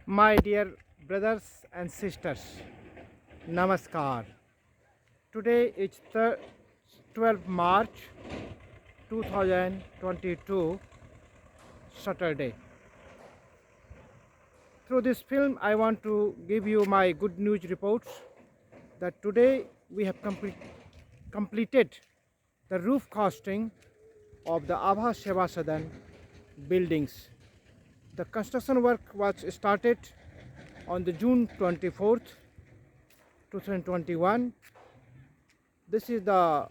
My dear brothers and sisters, Namaskar. Today is 12 March 2022, Saturday. Through this film, I want to give you my good news reports that today we have completed the roof casting of the Abha Seva Sadan buildings. The construction work was started on the June 24th, 2021. This is the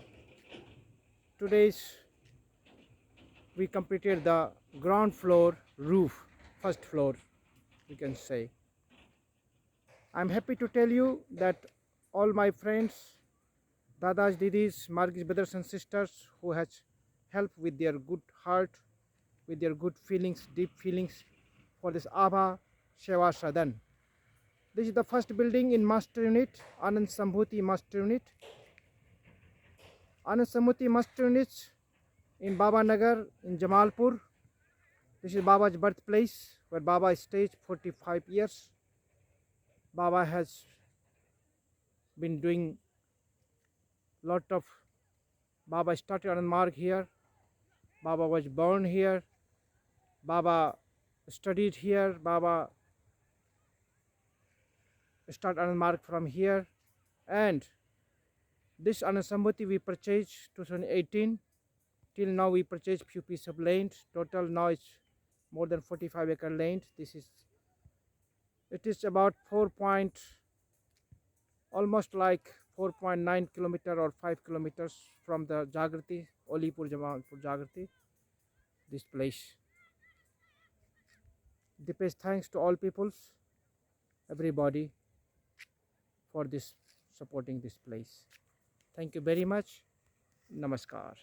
today's we completed the ground floor roof, first floor we can say. I'm happy to tell you that all my friends, dadas, didis, margis, brothers and sisters who has helped with their good heart, with their good feelings, deep feelings for this Abha Seva Sadan. This is the first building in master unit, Anand Sambhuti master unit. Anand Sambhuti master unit in Baba Nagar in Jamalpur. This is Baba's birthplace where Baba stayed 45 years. Baba has been doing lot of, Baba started on mark here. Baba was born here. Baba studied here. Baba started on mark from here. And this Anasambhuti we purchased 2018. Till now we purchased few pieces of land. Total now it's more than 45-acre land. It is about almost like 4.9 kilometer or 5 kilometers from the Jagrati, Olipur Jamalpur Jagrati, this place. Deepest thanks to all peoples, everybody for this supporting this place. Thank you very much. Namaskar.